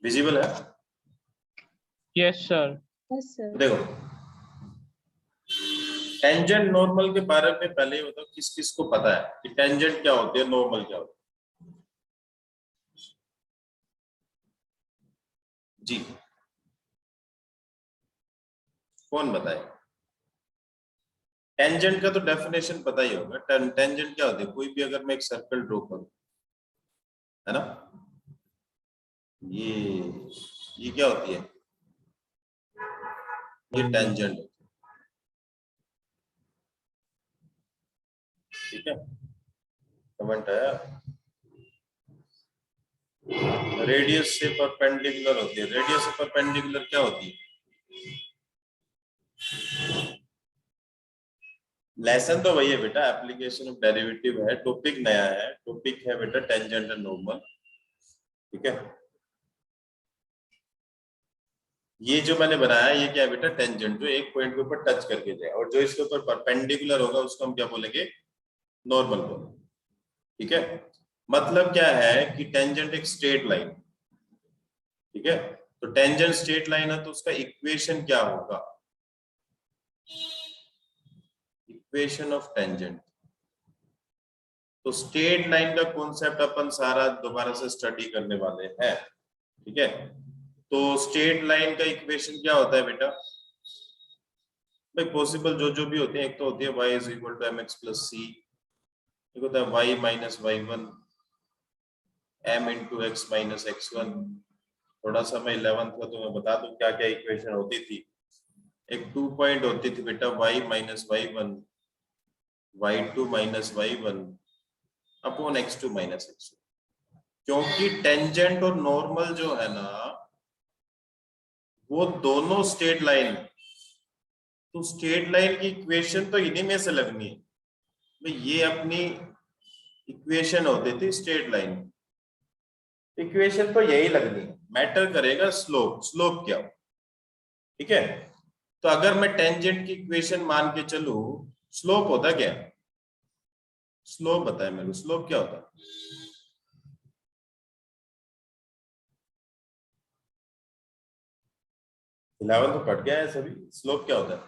Visible है? Yes sir. देखो tangent normal के बारे में पहले ही बताओ, किस किस को पता है कि टेंजेंट क्या होती है, नॉर्मल क्या होती है? जी कौन बताए? टेंजेंट का तो डेफिनेशन पता ही होगा। टेंजेंट क्या होती है? कोई भी अगर मैं एक सर्कल ड्रॉ करूं, है ना, ये क्या होती है? ये टेंजेंट। ठीक है, कमेंट आया। रेडियस से परपेंडिकुलर होती है। रेडियस से परपेंडिकुलर क्या होती है? लेसन तो वही है बेटा, एप्लीकेशन ऑफ डेरिवेटिव है, टॉपिक नया है, टॉपिक है बेटा टेंजेंट एंड नॉर्मल। ठीक है, ये जो मैंने बनाया ये क्या है बेटा? टेंजेंट, जो एक पॉइंट के ऊपर टच करके जाए, और जो इसके ऊपर परपेंडिकुलर होगा उसको हम क्या बोलेंगे? नॉर्मल बोलेंगे। ठीक है, मतलब क्या है कि टेंजेंट एक स्ट्रेट लाइन। ठीक है, तो टेंजेंट स्ट्रेट लाइन है तो उसका इक्वेशन क्या होगा? Equation of tangent. तो स्ट्रेट लाइन का कॉन्सेप्ट अपन सारा दोबारा से स्टडी करने वाले हैं। ठीक है, तो स्ट्रेट लाइन का इक्वेशन क्या होता है बेटा? भाई पॉसिबल जो जो भी होते हैं, एक तो होती है y is equal to mx plus C, एक होता है y minus y1 m into X minus x1। थोड़ा सा मैं 11th का तो मैं बता दूं क्या क्या इक्वेशन होती थी। एक 2 पॉइंट होती थी बेटा y minus y1 y2 minus y1 upon x2 minus x1। क्योंकि टेंजेंट और नॉर्मल जो है ना वो दोनों स्ट्रेट लाइन, तो स्ट्रेट लाइन की इक्वेशन तो इन्हीं में से लगनी है। तो ये अपनी इक्वेशन होती थी स्ट्रेट लाइन, इक्वेशन तो यही लगनी है। मैटर करेगा स्लोप, स्लोप क्या हो। ठीक है, तो अगर मैं टेंजेंट की इक्वेशन मान के चलूं, स्लोप होता क्या है? स्लोप बताए मेरे को, स्लोप क्या होता है? 11 तो कट गया है सभी। स्लोप क्या होता है?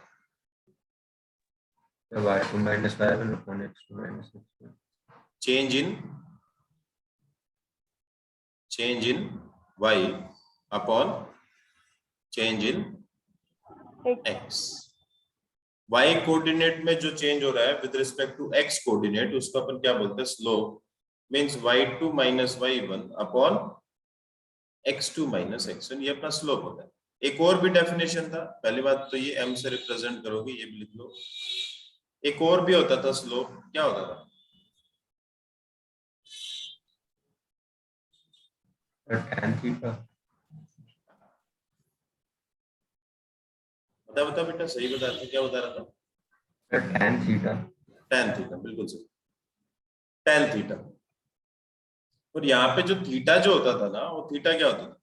y2 minus y1 upon x2 minus x1. Change in y upon change in x। y coordinate में जो चेंज हो रहा है with respect to x coordinate, उसको अपन क्या बोलते हैं? Slope. Means y2 minus y1 upon x2 minus x1, ये अपना स्लोप होता है। एक और भी डेफिनेशन था, पहली बात तो ये m से रिप्रेजेंट करोगे, ये भी लिख लो। एक और भी होता था स्लोप, क्या होता था? tan theta. बता बेटा, सही बता रहे थे, क्या बता रहा था? tan theta. tan थीटा, बिल्कुल सही, tan थीटा। और यहाँ पे जो थीटा जो होता था ना, वो थीटा क्या होता था?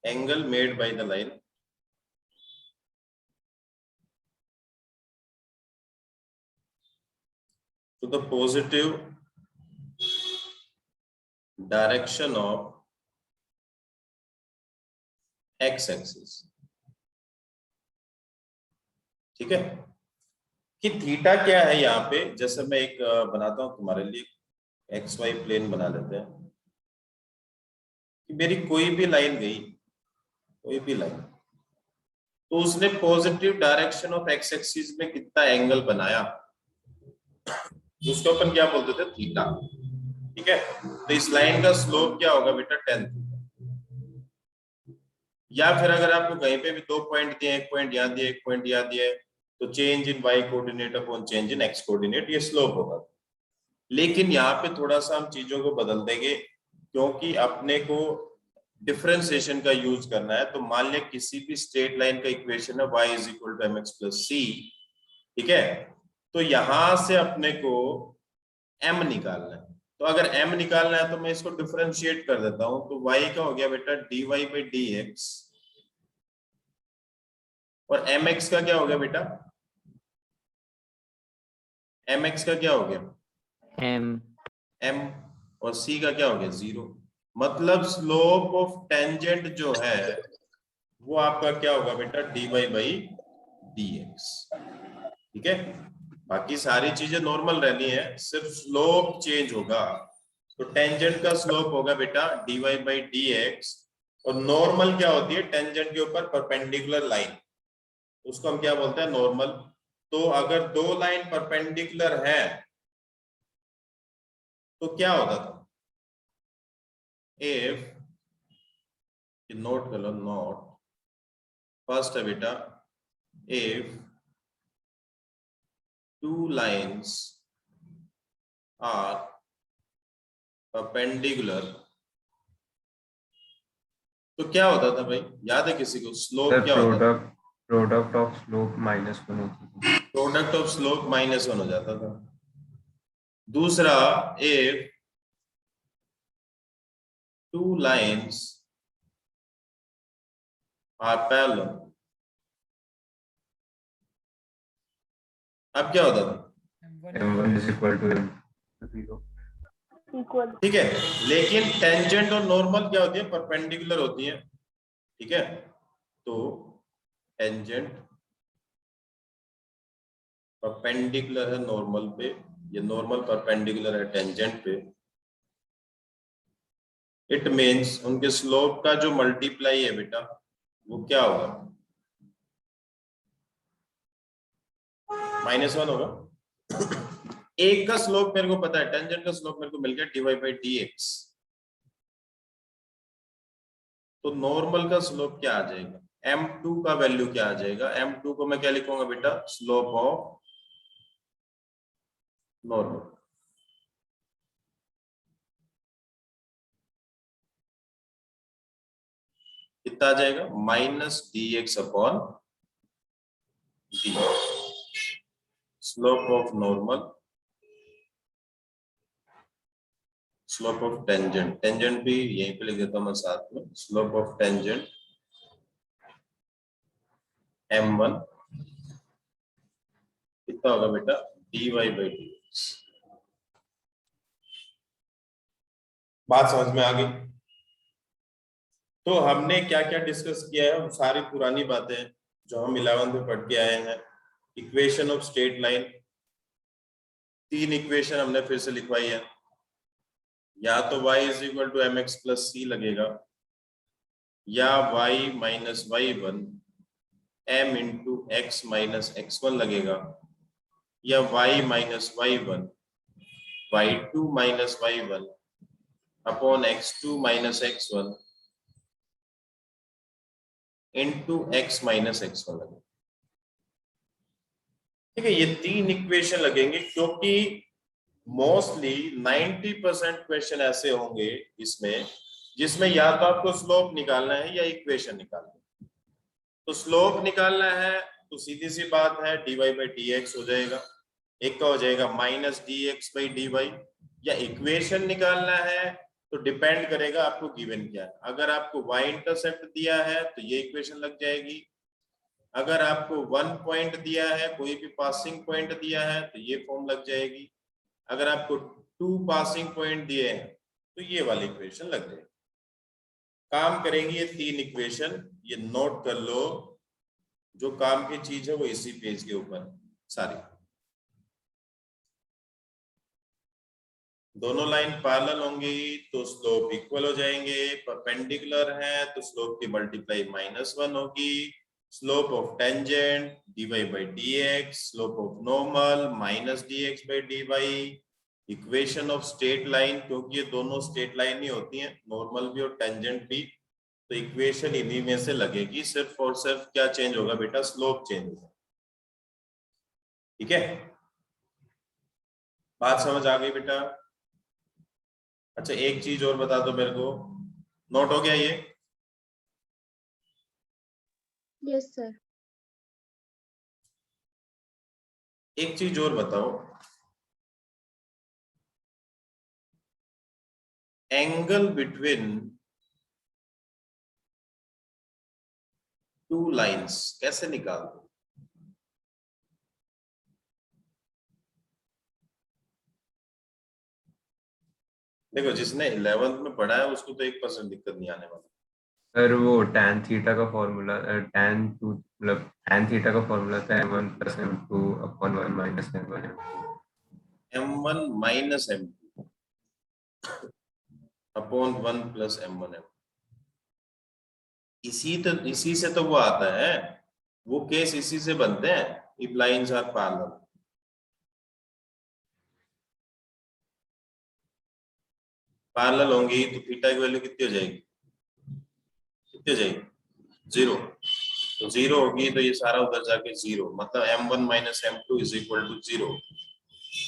Angle made by the line to the positive direction of x axis। ठीक है, कि थीटा क्या है यहाँ पे? जैसे मैं एक बनाता हूं तुम्हारे लिए, एक्स वाई प्लेन बना लेते हैं कि मेरी कोई भी लाइन गई, कोई भी लाइन, तो उसने positive direction of x axis में कितना एंगल बनाया, उसको अपन क्या बोलते थे? थीटा। ठीक है, तो इस लाइन का स्लोप क्या होगा बेटा? tan theta. या फिर अगर आपको कहीं पे भी 2 पॉइंट दिए, एक पॉइंट यहाँ दिया, एक पॉइंट यहाँ दिया है, तो change in y coordinate upon change in x coordinate, ये स्लोप होगा। लेकिन यहाँ पे थोड़ा सा हम चीजों को बदल देंगे, क्योंकि अपने को डिफरेंशिएशन का यूज करना है। तो मान लिया किसी भी स्ट्रेट लाइन का इक्वेशन है y is equal to mx plus c। ठीक है, तो यहां से अपने को m निकालना है। तो अगर m निकालना है तो मैं इसको डिफरेंशिएट कर देता हूं, तो y का हो गया बेटा dy बाई dx, और mx का क्या हो गया बेटा? mx का क्या हो गया? m m, और सी का क्या हो गया 0। मतलब स्लोप ऑफ टेंजेंट जो है वो आपका क्या होगा बेटा dy बाई dx। ठीक है, बाकी सारी चीजें नॉर्मल रहनी है, सिर्फ स्लोप चेंज होगा। तो टेंजेंट का स्लोप होगा बेटा dy बाई dx। और नॉर्मल क्या होती है टेंजेंट के ऊपर परपेंडिकुलर लाइन, उसको हम क्या बोलते हैं नॉर्मल। तो अगर दो लाइन परपेंडिकुलर है तो क्या होता था, इफ, नोट कर लो नोट, फर्स्ट है बेटा if two lines are perpendicular, तो क्या होता था भाई, याद है किसी को, स्लोप क्या होता था, प्रोडक्ट ऑफ स्लोप -1 होती थी। प्रोडक्ट ऑफ स्लोप -1 हो जाता था। दूसरा if two lines are parallel, अब क्या होता था, m1 is equal to m0। Equal. ठीक है, लेकिन टेंजेंट और नॉर्मल क्या होती है परपेंडिकुलर होती है। ठीक है, तो टेंजेंट परपेंडिकुलर है नॉर्मल पे, ये नॉर्मल परपेंडिकुलर है टेंजेंट पे। इट मीन्स उनके स्लोप का जो मल्टीप्लाई है बेटा वो क्या होगा -1 होगा। एक का स्लोप मेरे को पता है, टेंजेंट का स्लोप मेरे को मिल गया dy बाई dx। तो नॉर्मल का स्लोप क्या आ जाएगा, m2 का वैल्यू क्या आ जाएगा, m2 को मैं क्या लिखूंगा बेटा स्लोप ऑफ नॉर्मल। कितना आ जाएगा -dx upon dy, slope of normal, slope of tangent, tangent भी यहीं पे लिख देता हूं मैं साथ में, स्लोप ऑफ टेंजेंट m1 कितना होगा बेटा dy बाई dx। बात समझ में आ गई। तो हमने क्या क्या डिस्कस किया है, वो सारी पुरानी बातें जो हम 11th में पढ़ के आए हैं। Equation of straight line, 3 equation हमने फिर से लिखवाई है, या तो y is equal to mx plus c लगेगा, या y minus y1 m into x minus x1 लगेगा, या y minus y1 y2 minus y1 upon x2 minus x1 into x minus x1 लगेगा। ठीक है, ये 3 इक्वेशन लगेंगे, क्योंकि मोस्टली 90% क्वेश्चन ऐसे होंगे इसमें जिसमें या तो आपको स्लोप निकालना है या इक्वेशन निकालना है। तो स्लोप निकालना है तो सीधी सी बात है dy बाई dx हो जाएगा, एक का हो जाएगा -dx बाई dy। या इक्वेशन निकालना है तो डिपेंड करेगा आपको गिवन क्या है, अगर आपको y इंटरसेप्ट दिया है तो ये इक्वेशन लग जाएगी, अगर आपको 1 पॉइंट दिया है, कोई भी पासिंग पॉइंट दिया है तो ये फॉर्म लग जाएगी, अगर आपको 2 पासिंग पॉइंट दिए हैं तो ये वाली इक्वेशन लग जाएगी। काम करेंगे ये 3 इक्वेशन, ये नोट कर लो, जो काम की चीज है वो इसी पेज के ऊपर सारी। दोनों लाइन पैरेलल होंगी तो स्लोप इक्वल हो जाएंगे, परपेंडिकुलर है तो स्लोप की मल्टीप्लाई -1 होगी, slope of tangent dy by dx, slope of normal -dx by dy, equation of straight line, क्योंकि ये दोनों स्ट्रेट लाइन ही होती हैं, नॉर्मल भी और टेंजेंट भी, तो इक्वेशन इन्हीं में से लगेगी, सिर्फ और सिर्फ क्या चेंज होगा बेटा स्लोप चेंज होगा। ठीक है, बात समझ आ गई बेटा। अच्छा एक चीज और बता दो मेरे को, नोट हो गया ये, यस सर। एक चीज और बताओ, एंगल बिटवीन 2 लाइंस कैसे निकाल दो, देखो जिसने 11th में पढ़ा है उसको तो 1% दिक्कत नहीं आने वाला। सर वो tan थीटा का फॉर्मूला tan थीटा का फॉर्मूला था m1 + m2 upon 1 - m1 m2 m1 minus m2 upon 1 + m1 m2। इसी से तो वो आता है, वो केस इसी से बनते हैं, if lines are parallel. Parallel होंगी तो थीटा की वैल्यू कितनी हो जाएगी, कितनी हो जाएगी, 0। तो 0 होगी तो ये सारा उधर जाके 0, मतलब m1 - m2 = 0।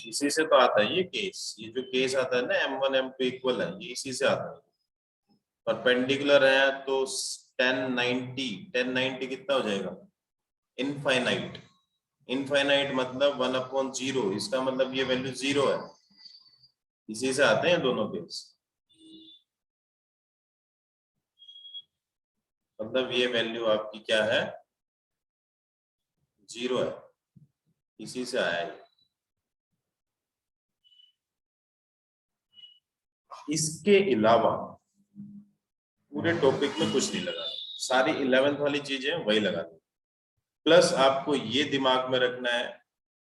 इसी से तो आता है ये केस, ये जो केस आता है ना m1 m2 इक्वल है, ये इसी से आता है। परपेंडिकुलर है तो 1090 कितना हो जाएगा, इनफाइनाइट। इनफाइनाइट मतलब 1/0, इसका मतलब ये वैल्यू 0 है। इसी से आते हैं दोनों केस, मतलब ये वैल्यू आपकी क्या है, 0 है, इसी से आया है। इसके अलावा पूरे टॉपिक में कुछ नहीं लगा, सारी 11th वाली चीजें वही लगा दी। प्लस आपको ये दिमाग में रखना है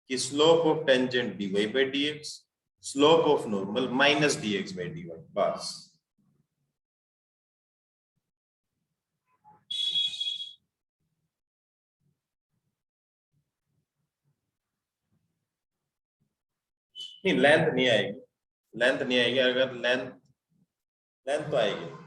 कि slope of tangent dy/dx, slope of normal -dx/dy, बस। नहीं लेंथ नहीं आएगी, लेंथ नहीं आएगी, अगर लेंथ लेंथ तो आएगी।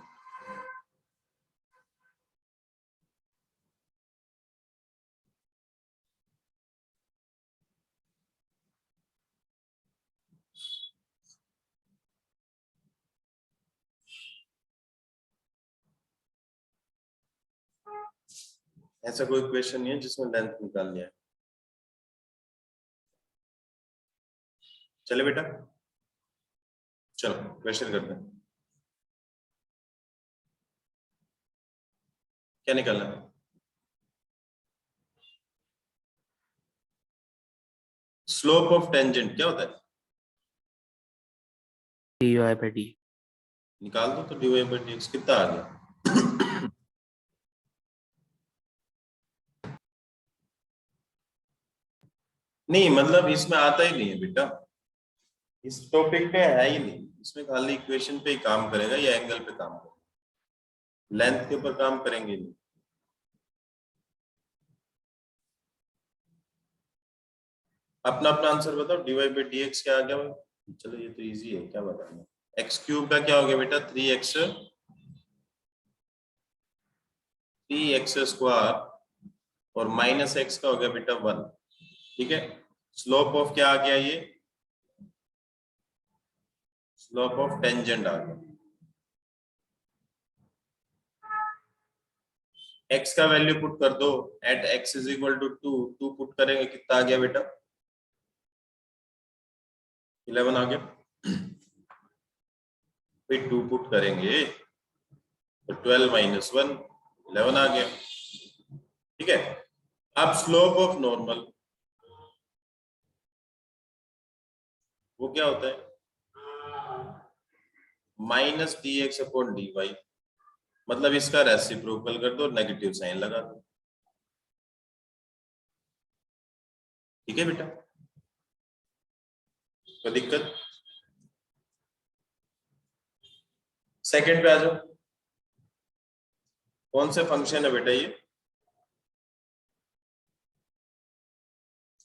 ऐसा कोई क्वेश्चन नहीं है जिसमें लेंथ निकालनी है। चले बेटा, चलो क्वेश्चन करते हैं। क्या निकालना है, स्लोप ऑफ टेंजेंट क्या होता है, dy/d। निकाल दो तो dy/dx कितना आ गया। नहीं मतलब इसमें आता ही नहीं है बेटा, इस टॉपिक पे है ही नहीं, इसमें खाली इक्वेशन पे ही काम करेगा या एंगल पे काम करेगा, लेंथ के ऊपर काम करेंगे नहीं। अपना अपना आंसर बताओ, dy/dx क्या आ गया भाई। चलो ये तो इजी है, क्या बताना। x³ का क्या हो गया बेटा, 3x² और -x का हो गया बेटा 1। ठीक है, स्लोप ऑफ क्या आ गया, ये स्लोप ऑफ टेंजेंट आ गया। x का वैल्यू पुट कर दो, एट x = 2 पुट करेंगे कितना आ गया बेटा, 11 आ गया। फिर 2 पुट करेंगे तो 12 - 1 11 आ गया। ठीक है, अब स्लोप ऑफ नॉर्मल वो क्या होता है, -dx/dy, मतलब इसका रेसिप्रोकल कर दो, नेगेटिव साइन लगा दो। ठीक है बेटा, कोई दिक्कत। सेकंड पे आ जाओ, कौन से फंक्शन है बेटा ये,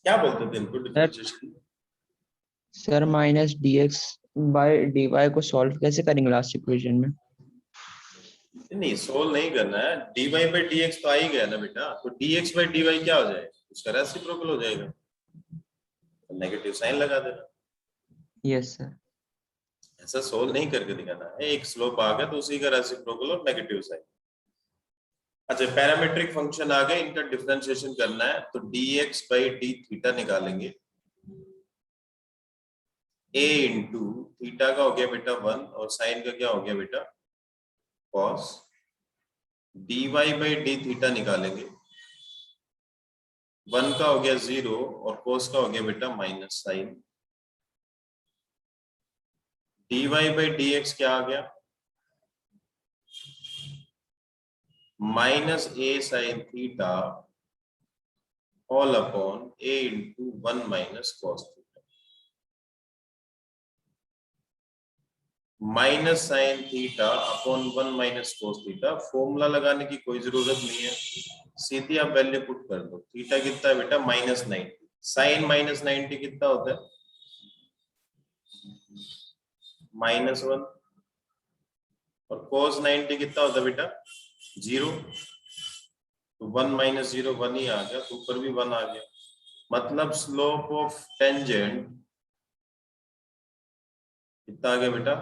क्या बोलते थे इनको डिफरेंशिएशन। सर -dx/dy को सॉल्व कैसे करेंगे लास्ट इक्वेशन में? नहीं सोल्व नहीं करना है, dy/dx तो आ ही गया ना बेटा, तो dx/dy क्या हो जाएगा, उसका रेसिप्रोकल हो जाएगा, नेगेटिव साइन लगा देना। Yes sir. ऐसा सोल्व नहीं करके दिखाना है, एक स्लोप आ गया तो उसी का रेसिप्रोकल और नेगेटिव साइन। अच्छा पैरामीट्रिक फंक्शन आ गए, इनका डिफरेंशिएशन करना है, तो dx/d निकालेंगे, a इंटू थीटा का हो गया बेटा 1 और साइन का क्या हो गया बेटा cos, dy/d निकालेंगे, 1 का हो गया 0 और cos का हो गया बेटा minus sine, dy by dx क्या आ गया, minus a sin theta all upon a into 1 minus cos theta, minus sine theta upon 1 minus cos theta. Formula लगाने की कोई जरूरत नहीं है, सीधी आप वैल्यू पुट कर दो। थीटा कितना है बेटा, -90, साइन -90 कितना होता है, -1, और cos 90 कितना होता है बेटा, 0। तो 1 माइनस 0 1 ही आ गया, तो ऊपर भी 1 आ गया। मतलब स्लोप ऑफ टेंजेंट कितना आ गया बेटा,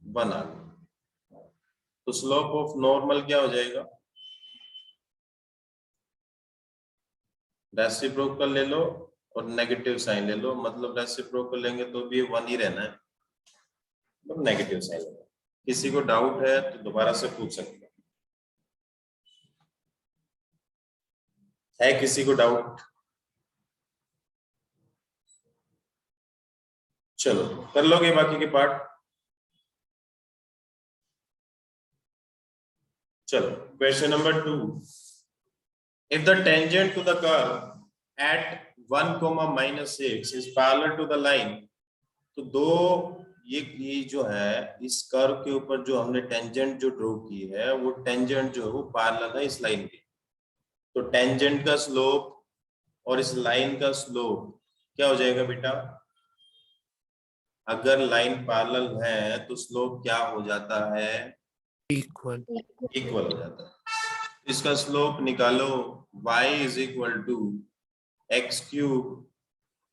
1 आ गया। तो स्लोप ऑफ नॉर्मल क्या हो जाएगा, रेसिप्रोकल ले लो और नेगेटिव साइन ले लो, मतलब रेसिप्रोकल लेंगे तो भी 1 ही रहना है, तो नेगेटिव साइन लेना। किसी को डाउट है तो दोबारा से पूछ सकते है किसी को डाउट? चलो कर लोगे बाकी के पार्ट। चलो question number 2, if the tangent to the curve at 1, -6 is parallel to the line, तो दो ये जो है इस कर्व के ऊपर जो हमने टेंजेंट जो ड्रॉ की है वो टेंजेंट जो है वो पैरेलल है इस लाइन के। तो टेंजेंट का स्लोप और इस लाइन का स्लोप क्या हो जाएगा बेटा, अगर लाइन पैरेलल है तो स्लोप क्या हो जाता है, इक्वल हो जाता है। इसका स्लोप निकालो, y is equal to x cube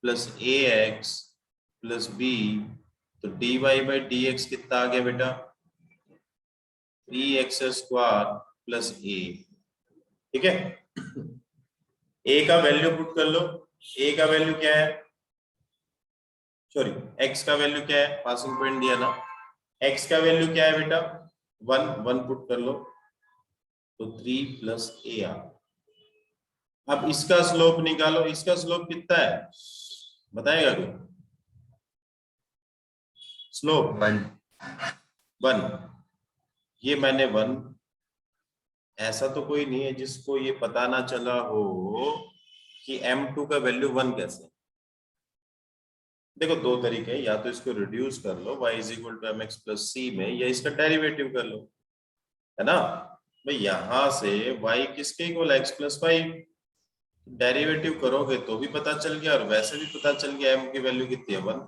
plus a x plus b. तो dy बाई dx कितना आ गया बेटा, 3x² प्लस a। ठीक है, a का वैल्यू पुट कर लो। a का वैल्यू क्या है, सॉरी x का वैल्यू क्या है, पासिंग पॉइंट दिया ना, x का वैल्यू क्या है बेटा, 1 पुट कर लो, तो 3 प्लस a आ। अब इसका स्लोप निकालो, इसका स्लोप कितना है बताएगा कोई, स्लोप 1। ये मैंने 1, ऐसा तो कोई नहीं है जिसको ये पता ना चला हो कि m2 का वैल्यू 1 कैसे। देखो दो तरीके हैं, या तो इसको रिड्यूस कर लो y is equal to mx plus c में, या इसका डेरिवेटिव कर लो, है ना भाई। यहां से y किसके इक्वल x प्लस 5, डेरिवेटिव करोगे तो भी पता चल गया और वैसे भी पता चल गया m की वैल्यू कितनी है, 1।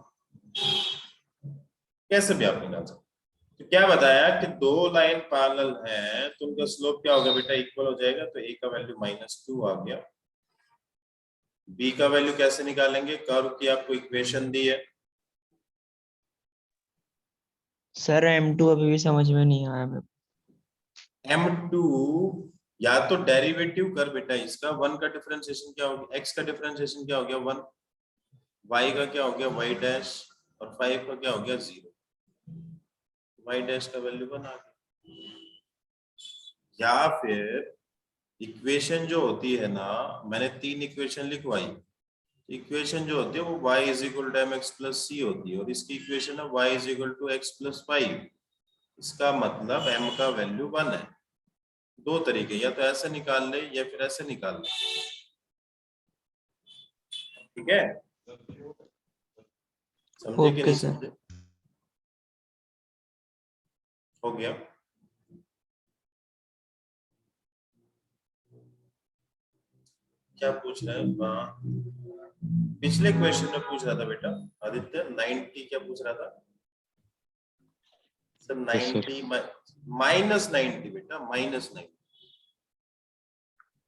कैसे भी आप निकाल सकते। तो क्या बताया कि दो लाइन पैरेलल हैं तो उनका स्लोप क्या होगा बेटा, इक्वल हो जाएगा। तो a का वैल्यू -2 आ गया। b का वैल्यू कैसे निकालेंगे, कर्व की आपको इक्वेशन दी है। सर M2 अभी भी समझ में नहीं आया मेरे को। m2 या तो डेरिवेटिव कर बेटा इसका, 1 का डिफरेंशिएशन क्या हो गया, x का डिफरेंशिएशन क्या हो गया 1, y का क्या हो गया y डैश, और 5 का क्या हो गया 0, y डैश का वैल्यू 1 आ गया। या फिर इक्वेशन जो होती है ना, मैंने 3 इक्वेशन लिखवाई, इक्वेशन जो होती है वो y is equal to mx plus c होती है, और इसकी इक्वेशन है y is equal to x plus 5। इसका मतलब m का वैल्यू 1 है। दो तरीके, या तो ऐसे निकाल ले या फिर ऐसे निकाल ले, ठीक है, समझे कि ओके नहीं सर। समझे, हो गया। क्या पूछ रहा है, पिछले क्वेश्चन में पूछ रहा था बेटा आदित्य, 90 क्या पूछ रहा था सर, 90 -90 बेटा, -90,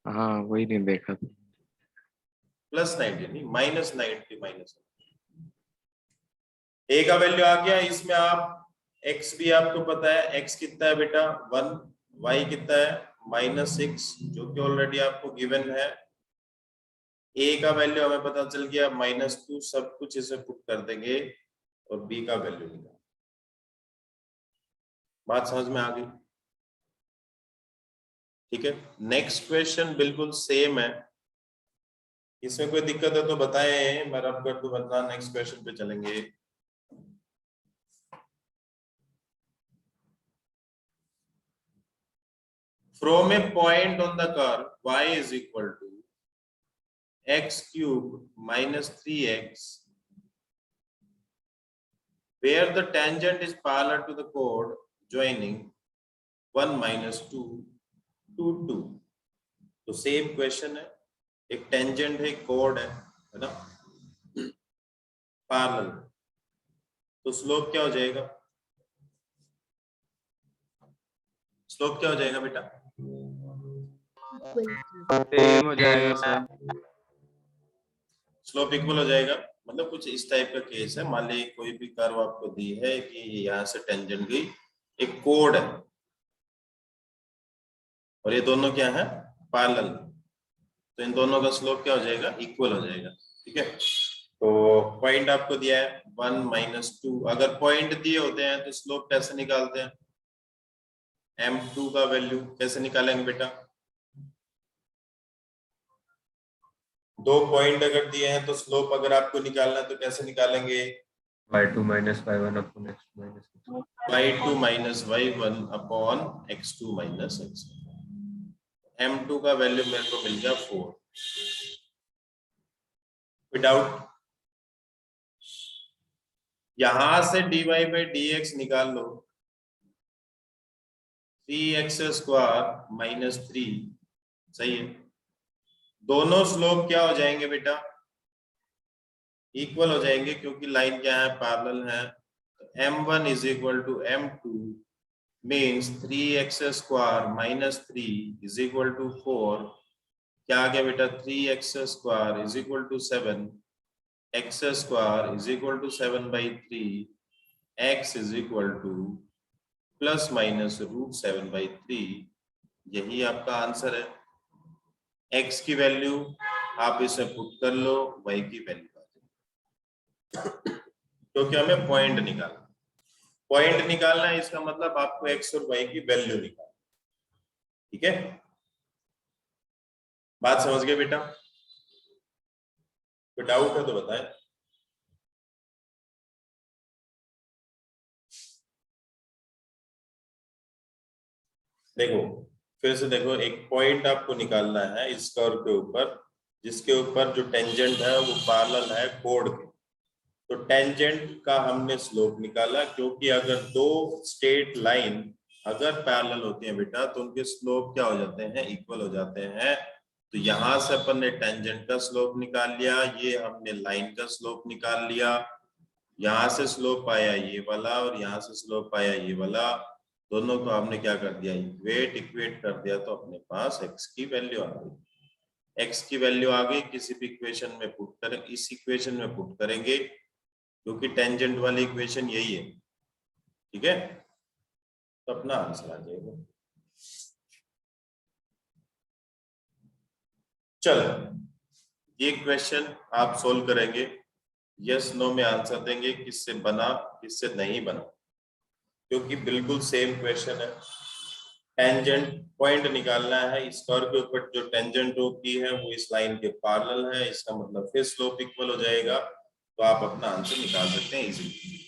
हाँ वही नहीं देखा था। +90 नहीं, -90 a का वैल्यू आ गया। इसमें आप x भी आपको पता है, x कितना है बेटा 1, y कितना है -6 जो कि ऑलरेडी आपको गिवन है। a का वैल्यू हमें पता चल गया -2, सब कुछ इसे पुट कर देंगे और b का वैल्यू निकाल। बात समझ में आ गई, ठीक है। नेक्स्ट क्वेश्चन बिल्कुल सेम है, इसमें कोई दिक्कत है तो बताएं, मैं रब कर दूं, वरना नेक्स्ट क्वेश्चन पे चलेंगे। From a point on the curve y is equal to x cube minus 3x, where the tangent is parallel to the chord joining 1 minus 2 to 2. तो सेम क्वेश्चन है, एक टेंजेंट है, एक कोड है ना, parallel, तो स्लोप क्या हो जाएगा? स्लोप क्या हो जाएगा बेटा? सेम हो जाएगा सर। स्लोप इक्वल हो जाएगा, मतलब कुछ इस टाइप का केस है। मान लीजिए कोई भी कर्व आपको दी है कि यहाँ से टेंजेंट की एक कोड है और ये दोनों क्या है? पैरेलल, तो इन दोनों का स्लोप क्या हो जाएगा? इक्वल हो जाएगा। ठीक है, तो पॉइंट आपको दिया है 1 माइनस 2। अगर पॉइंट दिए होते हैं तो स्लोप कैसे निकालते हैं? m2 का वैल्यू कैसे निकालेंगे बेटा? दो पॉइंट अगर दिए हैं तो स्लोप अगर आपको निकालना है तो कैसे निकालेंगे? y2 minus y1 upon x2 minus x1. y2 minus y1 upon x2 minus x1। m2 का वैल्यू मेरे को मिल गया 4। विदाउट, यहां से dy बाई dx निकाल लो, 3x स्क्वायर माइनस 3, सही है। दोनों स्लोप क्या हो जाएंगे बेटा? इक्वल हो जाएंगे, क्योंकि लाइन क्या है? पैरेलल है। m1 is equal to m2 means 3x square minus 3 is equal to 4। क्या आ गया बेटा? 3x square is equal to 7, x square is equal to 7 by 3, x is equal to plus minus root 7 by 3। यही आपका answer है। x की value आप इसे पुट कर लो, y की वैल्यू आ जाएगी, क्योंकि हमें पॉइंट निकालना। पॉइंट निकालना है, इसका मतलब आपको x और y की वैल्यू निकालना। ठीक है, बात समझ गए बेटा? कोई डाउट है तो बताएं। देखो, फिर से देखो, एक पॉइंट आपको निकालना है इस कर्व के ऊपर, जिसके ऊपर जो टेंजेंट है वो पैरेलल है कोड के। तो टेंजेंट का हमने स्लोप निकाला, क्योंकि अगर दो स्ट्रेट लाइन अगर पैरेलल होती हैं बेटा तो उनके स्लोप क्या हो जाते हैं? इक्वल हो जाते हैं। तो यहां से अपन ने टेंजेंट का स्लोप निकाल लिया, ये हमने लाइन का स्लोप निकाल लिया। यहाँ से स्लोप आया ये वाला और यहाँ से स्लोप आया ये वाला, दोनों को हमने क्या कर दिया? इक्वेट कर दिया, तो अपने पास x की वैल्यू आ गई। x की वैल्यू आ गई, किसी भी इक्वेशन में पुट करें, इस इक्वेशन में पुट करेंगे, क्योंकि टेंजेंट वाली इक्वेशन यही है। ठीक है, तो अपना आंसर आ जाएगा। चलो, ये क्वेश्चन आप सोल्व करेंगे, यस नो में आंसर देंगे, किससे बना किससे नहीं बना, क्योंकि बिल्कुल सेम क्वेश्चन है। टेंजेंट पॉइंट निकालना है, इस कर्व के ऊपर जो टेंजेंट होती है वो इस लाइन के पैरेलल है, इसका मतलब फिर स्लोप इक्वल हो जाएगा। तो आप अपना आंसर निकाल सकते हैं इजीली।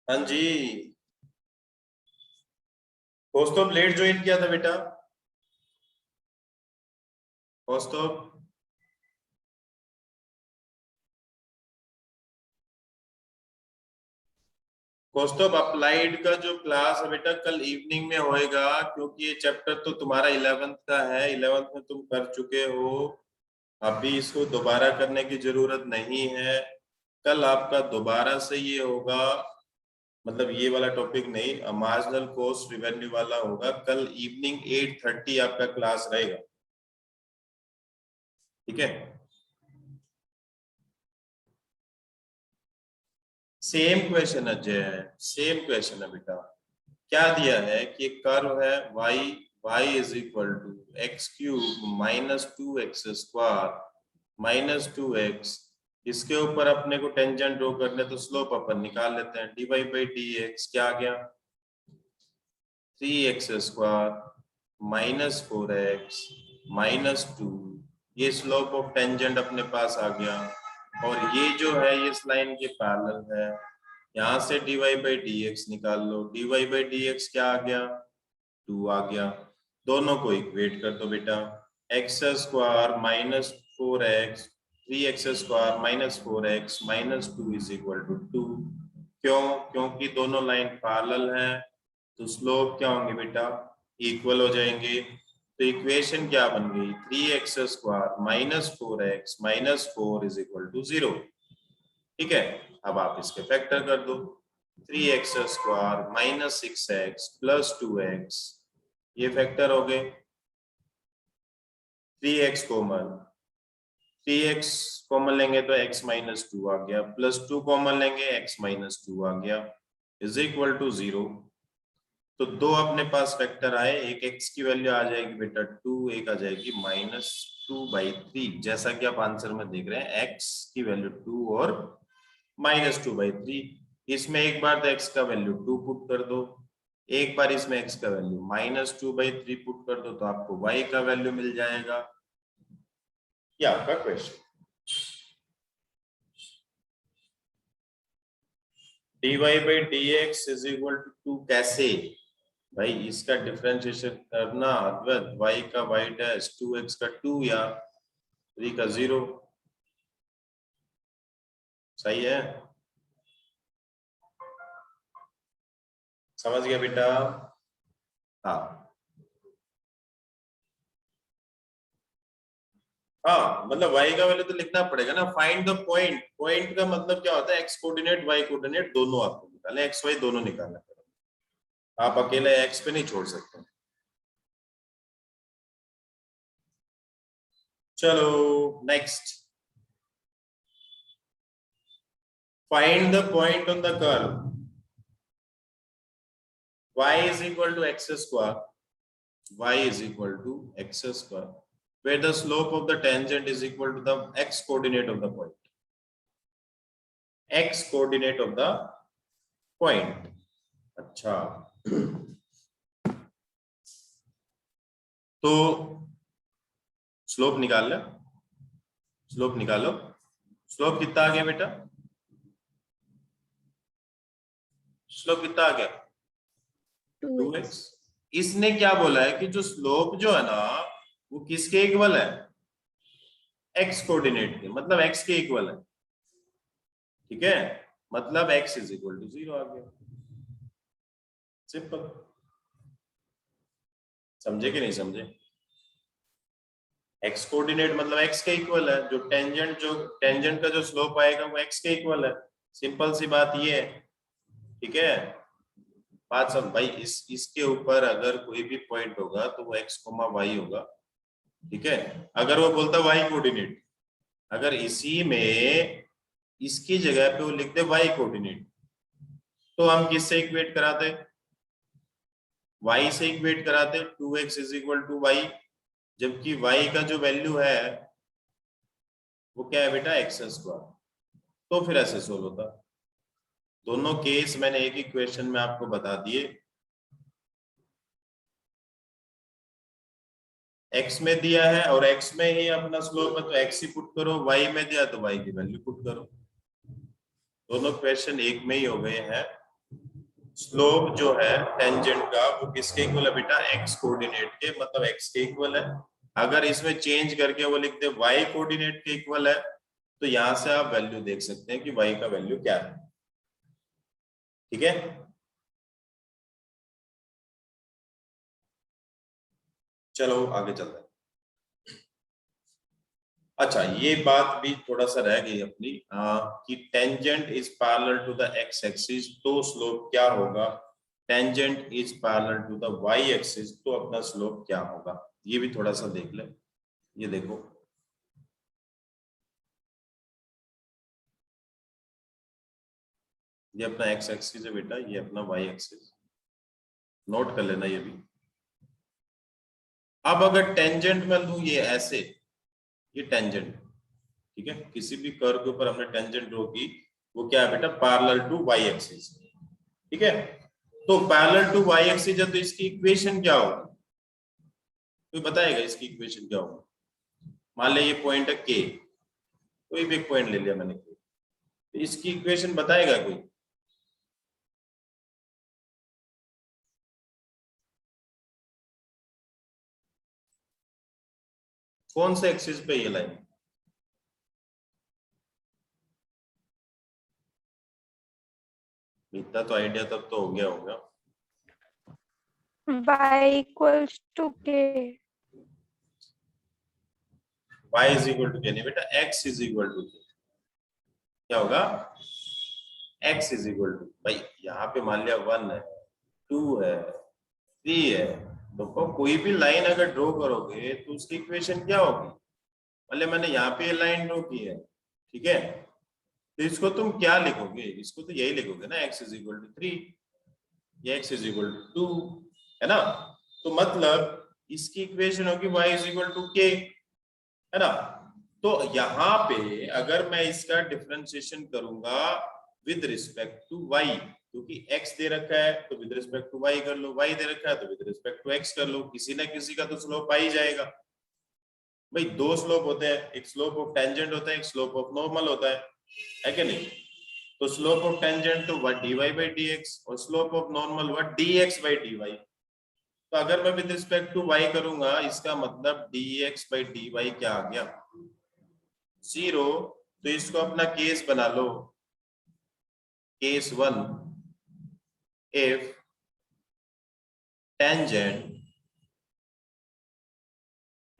हाँ जी, कौस्तुभ लेट ज्वाइन किया था बेटा। कौस्तुभ कौस्तुभ अप्लाइड का जो क्लास है बेटा कल इवनिंग में होएगा, क्योंकि ये चैप्टर तो तुम्हारा 11th का है, 11th में तुम कर चुके हो, अभी इसको दोबारा करने की जरूरत नहीं है। कल आपका दोबारा से ये होगा, मतलब ये वाला टॉपिक नहीं, मार्जिनल कॉस्ट रिवेन्यू वाला होगा। कल इवनिंग 8:30 आपका क्लास रहेगा, ठीक है। सेम क्वेश्चन अजय है, सेम क्वेश्चन है बेटा। क्या दिया है कि एक कर्व है y is equal to x cube minus 2x² minus 2x, इसके ऊपर अपने को टेंजेंट ड्रॉ करने, तो स्लोप अपन निकाल लेते हैं। dy/dx क्या आ गया, 3x² माइनस 4x माइनस 2, ये स्लोप ऑफ टेंजेंट अपने पास आ गया। और ये जो है ये इस लाइन के पैरेलल है, यहाँ से dy/dx निकाल लो। dy/dx क्या आ गया, 2 आ गया। दोनों को इक्वेट कर दो बेटा, x² minus 4x 3x² minus 4x minus 2 is equal to 2। क्यों, क्योंकि दोनों लाइन पैरेलल हैं, तो स्लोप क्या होंगे बेटा, इक्वल हो जाएंगे। तो इक्वेशन क्या बन गई, 3x² minus 4x minus 4 is equal to 0। ठीक है, अब आप इसके फैक्टर कर दो, 3x² minus 6x plus 2x, ये फैक्टर हो गए। 3x कॉमन, 3x कॉमन लेंगे तो x माइनस 2 आ गया, प्लस 2 कॉमन लेंगे x माइनस 2 आ गया, इज इक्वल टू 0। तो दो अपने पास फैक्टर आए, एक x की वैल्यू आ जाएगी बेटा 2, एक आ जाएगी -2/3, जैसा कि आप आंसर में देख रहे हैं, x की वैल्यू 2 और -2/3। इसमें एक बार तो x का वैल्यू 2 पुट कर दो, एक बार इसमें x का वैल्यू -2/3 पुट कर दो, तो आपको y का वैल्यू मिल जाएगा। ये आपका question. dy/dx is equal to 2 कैसे भाई, इसका डिफरेंशिएशन करना अद्वैत, y का y डैश 2x का 2 या 3 का 0, सही है, समझ गया बेटा। हाँ मतलब y का वैल्यू तो लिखना पड़ेगा ना, फाइंड द पॉइंट। पॉइंट का मतलब क्या होता है, x कोऑर्डिनेट y कोऑर्डिनेट दोनों आपको निकालने, x y दोनों निकालना पड़ेगा, आप अकेले x पे नहीं छोड़ सकते। चलो next, find the point on the curve y is equal to x², y is equal to x², where the slope of the tangent is equal to the x coordinate of the point, x coordinate of the point। अच्छा तो slope निकाल लो, slope निकालो, slope कितना आ गया बेटा, slope कितना आ गया 2x। इसने क्या बोला है कि जो स्लोप जो है ना वो किसके इक्वल है, x कोऑर्डिनेट के, मतलब x के इक्वल है, ठीक है, मतलब x इज इक्वल टू 0 आ गया, सिंपल। समझे कि नहीं समझे, x कोऑर्डिनेट मतलब x के इक्वल है, जो टेंजेंट का जो स्लोप आएगा वो x के इक्वल है, सिंपल सी बात ये है, ठीक है। बात समझ भाई, इसके ऊपर अगर कोई भी पॉइंट होगा तो वो x, y होगा, ठीक है। अगर वो बोलता y कोऑर्डिनेट, अगर इसी में इसकी जगह पे वो लिखते y कोऑर्डिनेट, तो हम किससे इक्वेट कराते, y से इक्वेट कराते, 2x is equal to y, जबकि y का जो वैल्यू है वो क्या है बेटा x², तो फिर ऐसे सोल्व होता। दोनों केस मैंने एक ही क्वेश्चन में आपको बता दिए, x में दिया है और x में ही अपना स्लोप है तो x ही पुट करो, y में दिया तो y की वैल्यू पुट करो, दोनों क्वेश्चन एक में ही हो गए हैं। स्लोप जो है टेंजेंट का वो किसके इक्वल है बेटा, एक्स कोऑर्डिनेट के, मतलब एक्स के इक्वल है। अगर इसमें चेंज करके वो लिखते वाई कोऑर्डिनेट के इक्वल है, तो यहां से आप वैल्यू देख सकते हैं कि वाई का वैल्यू क्या है। ठीक है, चलो आगे चलते हैं। अच्छा, ये बात भी थोड़ा सा रह गई अपनी कि tangent is parallel to the x axis, तो स्लोप क्या होगा। Tangent is parallel to the y axis, तो अपना स्लोप क्या होगा, ये भी थोड़ा सा देख ले। ये देखो, ये अपना एक्स एक्सिस है बेटा, ये अपना वाई एक्सिस, नोट कर लेना ये भी। अब अगर टेंजेंट में लूं ये ऐसे, ये टेंजेंट, ठीक है, किसी भी कर्व के ऊपर हमने टेंजेंट ड्रॉ की, वो क्या है बेटा, पैरेलल टू वाई एक्सिस। ठीक है, तो पैरेलल टू वाई एक्सिस है, तो इसकी इक्वेशन क्या होगी, कोई बताएगा इसकी इक्वेशन क्या होगी। मान लिया ये पॉइंट है के, कोई भी एक पॉइंट ले लिया मैंने, तो इसकी इक्वेशन बताएगा कोई। कौन से एक्सिस पे ये लाइन, इतना तो आइडिया तब तो हो गया होगा। y equals to k. y is equal to क्या, नहीं बेटा, x इज इक्वल टू क्या होगा, x इज इक्वल टू, भाई यहाँ पे मान लिया 1 है, 2 है, 3 है, तो कोई भी लाइन अगर ड्रॉ करोगे तो उसकी इक्वेशन क्या होगी। मान लिया मैंने यहाँ पे लाइन ड्रॉ की है, ठीक है, तो इसको तुम क्या लिखोगे, इसको तो यही लिखोगे ना, x इज इक्वल टू 3 या x इज इक्वल टू 2, है ना। तो मतलब इसकी इक्वेशन होगी y is equal to k, है ना। तो यहाँ पे अगर मैं इसका डिफरेंशिएशन करूंगा विद रिस्पेक्ट टू y, क्योंकि x दे रखा है तो विद रिस्पेक्ट टू y कर लो, y दे रखा है तो विद रिस्पेक्ट टू x कर लो, किसी ना किसी का तो स्लोप आ ही जाएगा। भाई दो स्लोप होते हैं, एक स्लोप ऑफ टेंजेंट होता है, एक स्लोप ऑफ नॉर्मल होता है कि नहीं। तो स्लोप ऑफ टेंजेंट तो व्हाट dy बाई dx, और slope of normal what dx by dy। तो अगर मैं विद रिस्पेक्ट टू y करूंगा, इसका मतलब dx बाई dy क्या आ गया, 0। तो इसको अपना केस बना लो, case 1, if tangent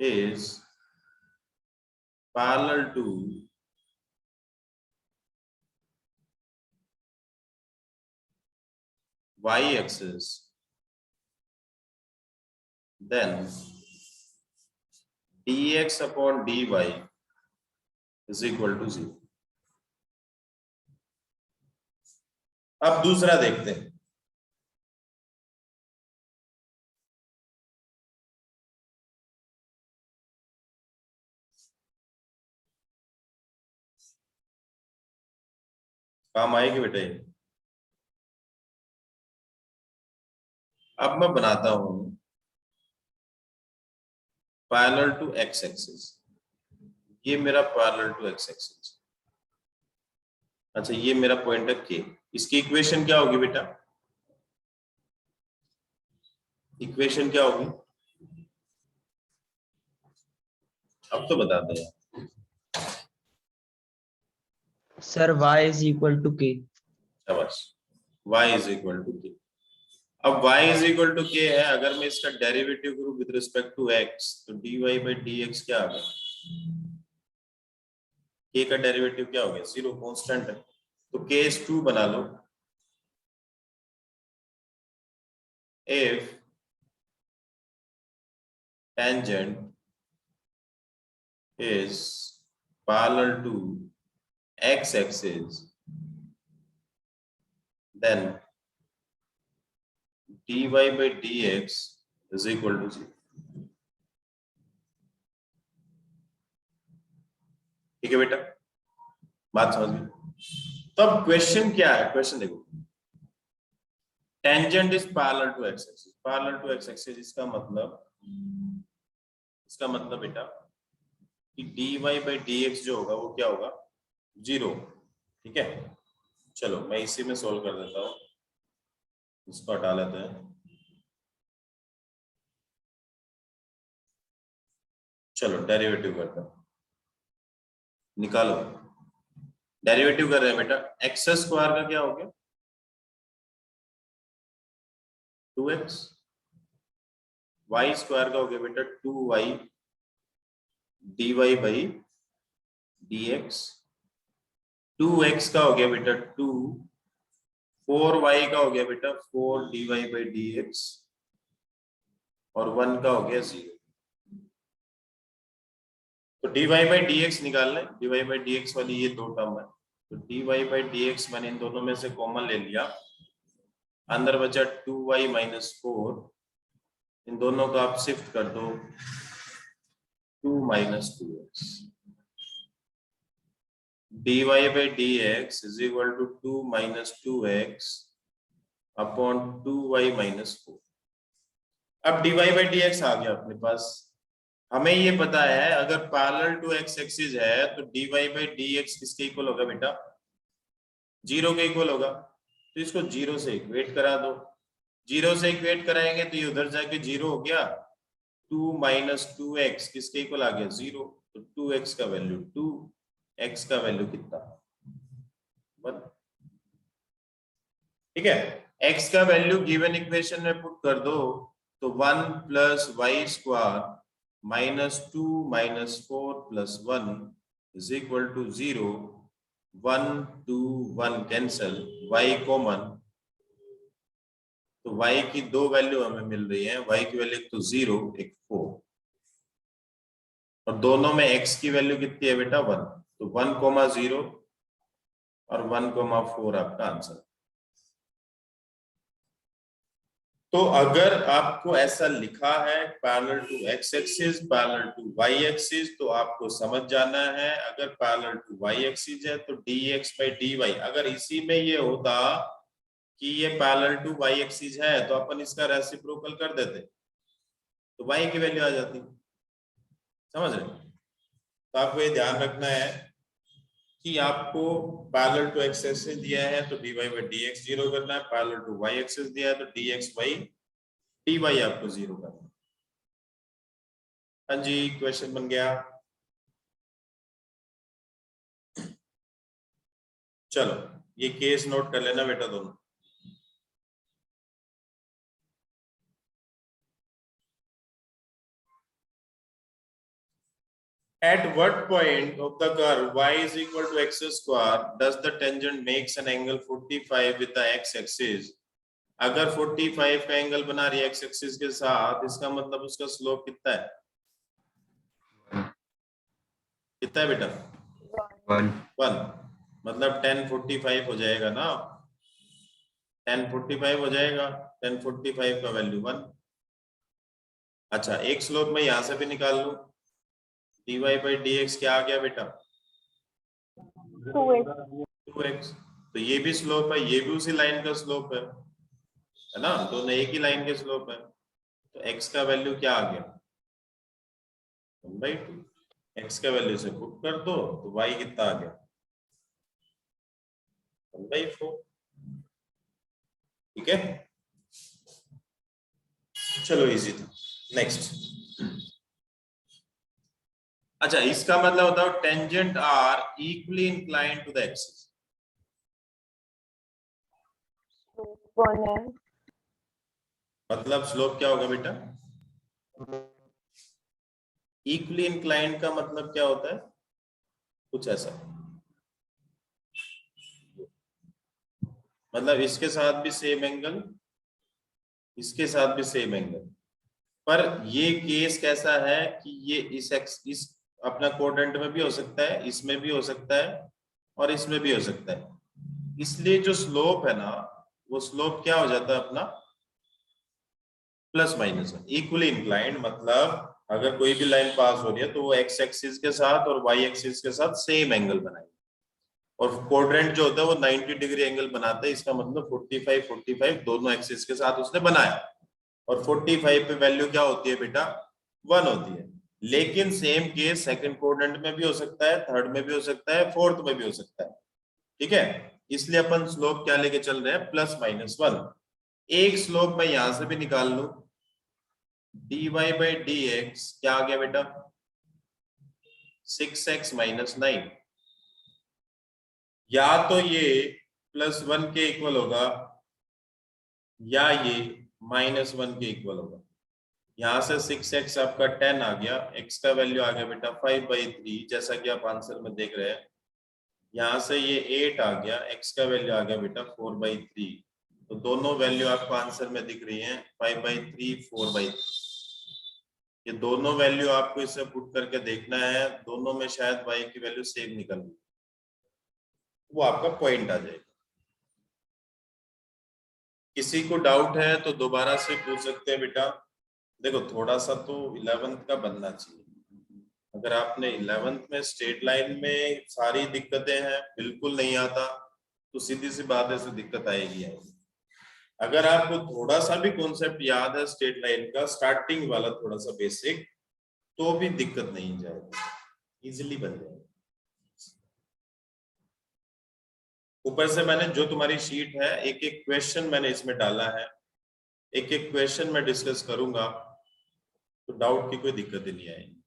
is parallel to y axis, then dx upon dy is equal to 0। अब दूसरा देखते हैं। काम आएगी बेटा ये। अब मैं बनाता हूं पैरेलल टू एक्स एक्सिस, ये मेरा पैरेलल टू एक्स एक्सिस। अच्छा, ये मेरा पॉइंट है के, इसकी इक्वेशन क्या होगी बेटा, इक्वेशन क्या होगी, अब तो बता दे sir y is equal to k. शाबाश, y is equal to K. अब y इज इक्वल टू के है, अगर मैं इसका डेरिवेटिव करूं विद रिस्पेक्ट टू x, तो dy बाई dx क्या आ गया, k का डेरिवेटिव क्या हो गया, 0, कांस्टेंट है। तो केस 2 बना लो, if tangent is parallel to x axis, then dy by dx is equal to 0। ठीक है बेटा, बात समझ में। तब क्वेश्चन क्या है, क्वेश्चन देखो, tangent is parallel to x axis, parallel to x axis, इसका मतलब बेटा कि dy बाई dx जो होगा वो क्या होगा, 0। ठीक है, चलो मैं इसी में सोल्व कर देता हूँ। इसको हटा लेते हैं। चलो डेरिवेटिव करते हैं, निकालो। डेरिवेटिव कर रहे हैं बेटा, एक्स स्क्वायर का क्या हो गया 2x, वाई स्क्वायर का हो गया बेटा 2y dy by dx, 2x का हो गया बेटा 2, 4y का हो गया बेटा 4 dy बाई dx, और 1 का हो गया 0। तो dy बाई dx निकाल लें, dy बाई dx वाली ये दो टर्म है, तो dy बाई dx मैंने इन दोनों में से कॉमन ले लिया, अंदर बचा 2y माइनस 4, इन दोनों का आप शिफ्ट कर दो 2 minus 2x, dy by dx is equal to 2 minus 2x upon 2y minus 4। अब dy बाई dx आ गया अपने पास। हमें ये पता है अगर पैरेलल टू x एक्सिस है तो dy बाई dx किसके इक्वल होगा बेटा, 0 के इक्वल होगा। तो इसको 0 से इक्वेट करा दो, 0 से इक्वेट कराएंगे तो ये उधर जाके 0 हो गया, 2 माइनस 2x किसके इक्वल आ गया 0, तो 2x का वैल्यू 2, x का वैल्यू कितना 1। ठीक है, x का वैल्यू गिवन इक्वेशन में पुट कर दो तो 1 plus y square minus 2 minus 4 plus 1 is equal to 0, 1 2 1 cancel, y common, तो y की दो वैल्यू हमें मिल रही है, y की वैल्यू एक तो 0 एक 4, और दोनों में x की वैल्यू कितनी है बेटा 1, तो 1,0 और 1,4 आपका आंसर। तो अगर आपको ऐसा लिखा है parallel to x axis parallel to y axis तो आपको समझ जाना है, अगर पैरेलल टू y एक्सिस है तो dx बाई dy, अगर इसी में ये होता कि ये पैरेलल टू y एक्सिस है तो अपन इसका रेसिप्रोकल कर देते तो y की वैल्यू आ जाती, समझ रहे। तो आपको ये ध्यान रखना है कि आपको पैरेलल टू x एक्सिस दिया है तो dy बाई dx 0 करना है, पैरेलल टू y एक्सिस दिया है तो dx बाई dy आपको 0 करना है। हाँ जी, क्वेश्चन बन गया। चलो ये केस नोट कर लेना बेटा दोनों। At what point of the curve y is equal to x square does the tangent makes an angle 45 with the x axis? अगर 45 का एंगल बना रही है x एक्सिस के साथ, इसका मतलब उसका स्लोप कितना है, कितना है बेटा 1, मतलब 1045 हो जाएगा ना, 1045 हो जाएगा, 1045 का वैल्यू 1। अच्छा एक स्लोप मैं यहां से भी निकाल लूं, dy बाई dx क्या आ गया बेटा 2x, तो ये भी स्लोप है, ये भी उसी लाइन का स्लोप है ना, दोनों एक ही लाइन के स्लोप है, तो x का वैल्यू क्या आ गया 1/2, x का वैल्यू से पुट कर दो तो y कितना आ गया 1/4। ठीक है, चलो इजी था। नेक्स्ट, अच्छा इसका मतलब बताओ tangent are equally inclined to the axis, मतलब स्लोप क्या होगा बेटा, इक्वली इंक्लाइंड का मतलब क्या होता है, कुछ ऐसा, मतलब इसके साथ भी सेम एंगल, इसके साथ भी सेम एंगल, पर ये केस कैसा है कि ये इस अपना क्वाड्रेंट में भी हो सकता है, इसमें भी हो सकता है और इसमें भी हो सकता है, इसलिए जो स्लोप है ना वो स्लोप क्या हो जाता है अपना प्लस माइनस इक्वली इंक्लाइंड, मतलब अगर कोई भी लाइन पास हो रही है तो वो एक्स एक्सिस के साथ और वाई एक्सिस के साथ सेम एंगल बनाएगी, और क्वाड्रेंट जो होता है वो 90 डिग्री एंगल बनाता है, इसका मतलब 45 45 दोनों एक्सिस के साथ उसने बनाया, और 45 पे वैल्यू क्या होती है बेटा 1 होती है। लेकिन सेम केस सेकंड क्वाड्रेंट में भी हो सकता है, थर्ड में भी हो सकता है, फोर्थ में भी हो सकता है। ठीक है, इसलिए अपन स्लोप क्या लेके चल रहे हैं प्लस माइनस 1। एक स्लोप मैं यहां से भी निकाल लूं, dy बाई डी एक्स क्या आ गया बेटा 6x माइनस 9, या तो ये +1 के इक्वल होगा या ये -1 के इक्वल होगा। यहां से 6x आपका 10 आ गया, x का वैल्यू आ गया बेटा 5/3 जैसा कि आप आंसर में देख रहे हैं। यहां से ये 8 आ गया, x का वैल्यू आ गया बेटा 4/3। तो दोनों वैल्यू आपको आंसर में दिख रही हैं 5/3 4/3। ये दोनों वैल्यू आपको इसे पुट करके देखना है, दोनों में शायद y की वैल्यू सेम निकल रही, वो आपका पॉइंट आ जाएगा। किसी को डाउट है तो दोबारा से पूछ सकते हैं बेटा। देखो थोड़ा सा तो 11th का बनना चाहिए। अगर आपने 11th में स्ट्रेट लाइन में सारी दिक्कतें हैं, बिल्कुल नहीं आता, तो सीधी सी बात है, दिक्कत आएगी। अगर आपको थोड़ा सा भी कॉन्सेप्ट याद है स्ट्रेट लाइन का, स्टार्टिंग वाला थोड़ा सा बेसिक, तो भी दिक्कत नहीं जाएगी, इजीली बन जाएगा। ऊपर से मैंने जो तुम्हारी शीट है, एक एक क्वेश्चन मैंने इसमें डाला है, एक एक क्वेश्चन मैं डिस्कस करूंगा, तो डाउट की कोई दिक्कत ही नहीं आएगी।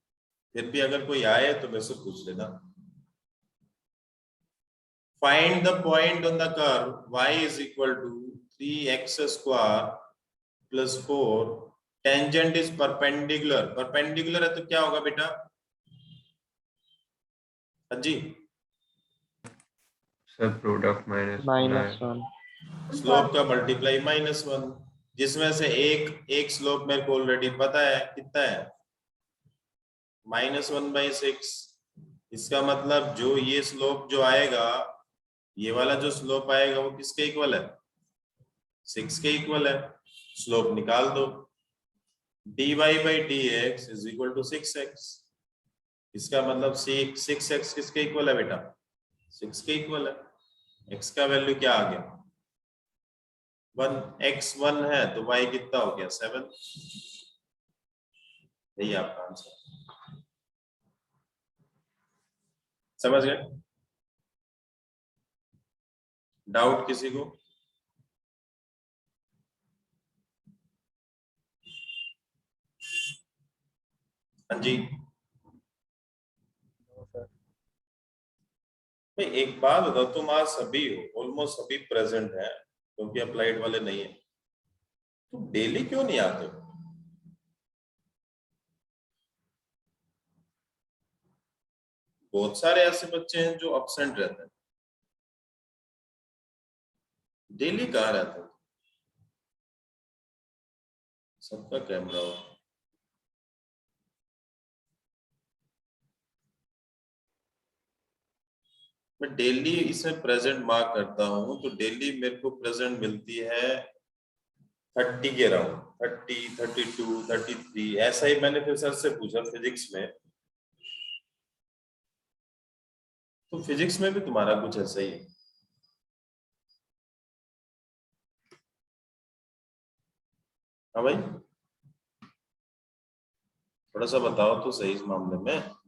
फिर भी अगर कोई आए तो मेरे से पूछ लेना। Find the point on the curve y is equal to 3x square plus 4, tangent is perpendicular. Perpendicular है तो क्या होगा बेटा? हाँ जी सर प्रोडक्ट -1 स्लोप का मल्टीप्लाई -1, जिसमें से एक स्लोप मेरे को ऑलरेडी पता है, कितना है -1/6। इसका मतलब जो ये स्लोप जो आएगा, ये वाला जो स्लोप आएगा वो किसके इक्वल है? 6 के इक्वल है। स्लोप निकाल दो, dy by d x is equal to 6x। इसका मतलब 6x किसके इक्वल है बेटा? 6 के इक्वल है। x का वैल्यू क्या आ गया 1, x 1 है तो y कितना हो गया 7। यही आपका आंसर। समझ गए? डाउट किसी को? हाँ जी भाई, एक बात बताओ, तुम आज सभी हो, ऑलमोस्ट सभी प्रेजेंट है, क्योंकि अप्लाइड वाले नहीं है, तुम डेली क्यों नहीं आते हो? बहुत सारे ऐसे बच्चे हैं जो अब्सेंट रहते हैं। डेली कहाँ रहते हो? सबका कैमरा हो। मैं डेली इसे प्रेजेंट मार्क करता हूं, तो डेली मेरे को प्रेजेंट मिलती है 30 के अराउंड, 30, 32, 33। ऐसा ही मैंने फिर सर से पूछा फिजिक्स में, तो फिजिक्स में भी तुम्हारा कुछ ऐसा ही है। हाँ भाई, थोड़ा सा बताओ तो सही इस मामले में।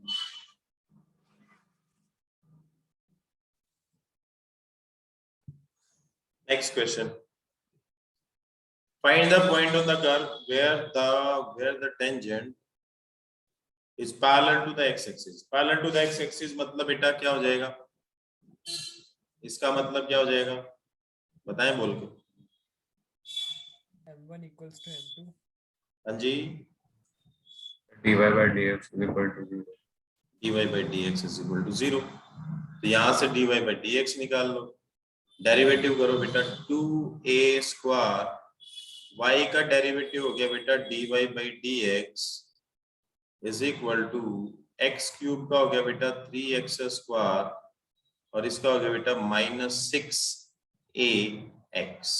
Next question, find the point on the curve where the tangent is parallel to the x axis। parallel to the x axis मतलब बेटा क्या हो जाएगा? इसका मतलब क्या हो जाएगा बताएं बोल के। m1 equals to m2। हाँ जी, dy by dx is equal to 0। dy by dx is equal to 0। तो यहाँ से dy by dx निकाल लो, डेरिवेटिव करो बेटा 2a स्क्वायर, y का डेरिवेटिव हो गया बेटा dy by dx is equal to x cube का हो गया बेटा 3x स्क्वायर, और इसका हो गया बेटा -6ax।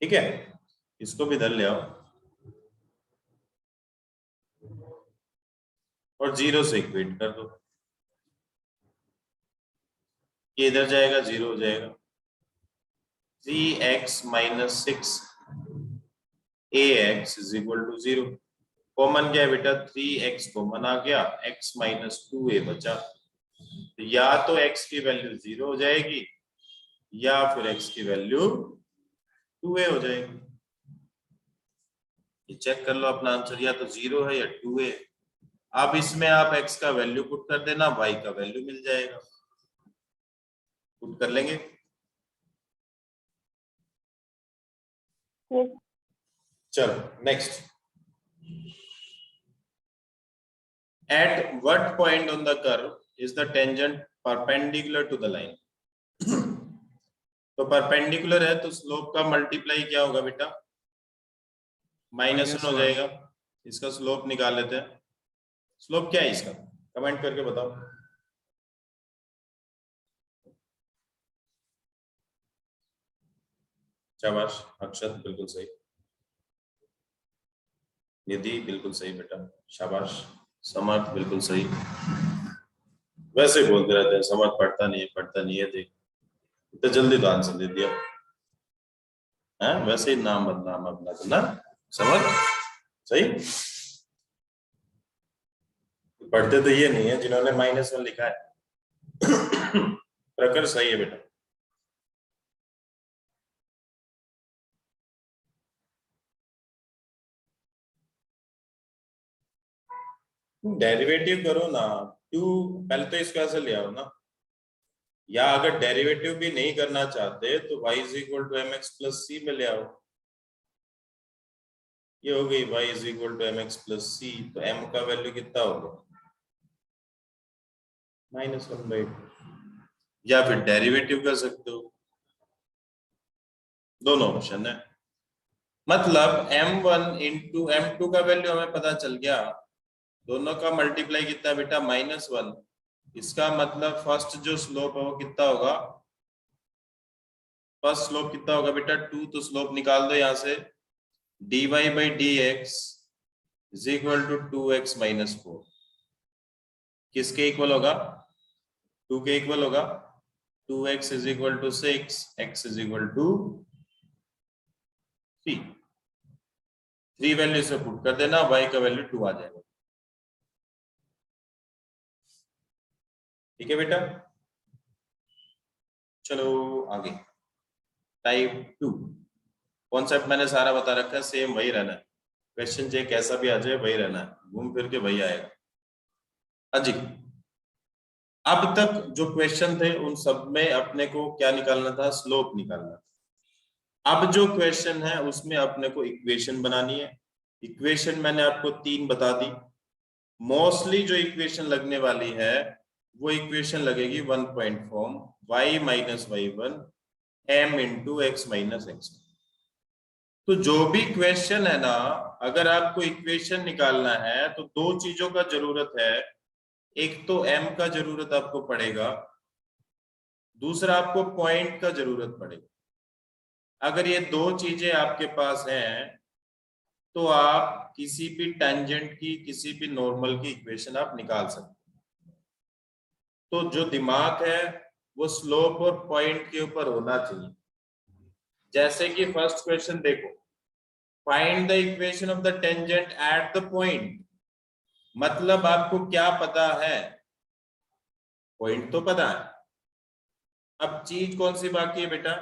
ठीक है, इसको भी इधर ले आओ और 0 से इक्वेट कर दो। ये इधर जाएगा, 0 हो जाएगा। 3x - 6ax is equal to 0। Common क्या है बेटा? 3x कॉमन आ गया, x - 2a बचा। तो या तो x की वैल्यू 0 हो जाएगी, या फिर x की वैल्यू 2a हो जाएगी। ये चेक कर लो अपना आंसर, या तो 0 है या 2a। अब इसमें आप x का वैल्यू पुट कर देना, y का वैल्यू मिल जाएगा। पुट कर लेंगे। Yes. चलो next. At what point on the curve is the tangent perpendicular to the line? तो परपेंडिकुलर है तो स्लोप का मल्टीप्लाई क्या होगा बेटा? -1 हो जाएगा। इसका स्लोप निकाल लेते हैं। स्लोप क्या है इसका? कमेंट करके बताओ। शाबाश अक्षत, बिल्कुल सही। निधि बिल्कुल सही बेटा, शाबाश। समर्थ बिल्कुल सही। वैसे बोलते रहते हैं समर्थ पढ़ता नहीं है, देख तो जल्दी तो आंसर दे दिया है। वैसे ही नाम बदनाम अपना तो ना समर्थ सही। पढ़ते तो ये नहीं है जिन्होंने -1 लिखा है। प्रकर सही है बेटा। डेरिवेटिव करो ना, 2 पहले तो इसको ऐसे ले आओ ना, या अगर डेरिवेटिव भी नहीं करना चाहते तो y = mx + c में ले आओ। ये हो गई y = mx + c, तो m का वैल्यू कितना होगा? -1/2। या फिर डेरिवेटिव कर सकते हो, दोनों ऑप्शन है। मतलब m1 × m2 का वैल्यू हमें पता चल गया, दोनों का मल्टीप्लाई कितना बेटा? -1। इसका मतलब फर्स्ट जो स्लोप है वो कितना होगा? फर्स्ट स्लोप कितना होगा बेटा? 2। तो स्लोप निकाल दो यहां से, dy/dx = 2x - 4 किसके इक्वल होगा? 2 के इक्वल होगा। 2x = 6, x = 3। 3 वैल्यू से पुट कर देना, y का वैल्यू 2 आ जाएगा। ठीक है बेटा, चलो आगे। टाइप 2 कॉन्सेप्ट मैंने सारा बता रखा है, सेम वही रहना है। क्वेश्चन चाहे कैसा भी आ जाए वही रहना है, घूम फिर के वही आएगा। अजी अब तक जो क्वेश्चन थे उन सब में अपने को क्या निकालना था? स्लोप निकालना। अब जो क्वेश्चन है उसमें अपने को इक्वेशन बनानी है। इक्वेशन मैंने आपको 3 बता दी। मोस्टली जो इक्वेशन लगने वाली है वो इक्वेशन लगेगी 1 point form y - y1 m × x - x। तो जो भी क्वेश्चन है ना, अगर आपको इक्वेशन निकालना है तो 2 चीजों का जरूरत है। एक तो m का जरूरत आपको पड़ेगा, दूसरा आपको पॉइंट का जरूरत पड़ेगा। अगर ये 2 चीजें आपके पास हैं तो आप किसी भी टेंजेंट की, किसी भी नॉर्मल की इक्वेशन आप निकाल सकते हैं। तो जो दिमाग है वो स्लोप और पॉइंट के ऊपर होना चाहिए। जैसे कि फर्स्ट क्वेश्चन देखो, find the equation of the tangent at the point. मतलब आपको क्या पता है? पॉइंट तो पता है, अब चीज कौन सी बाकी है बेटा?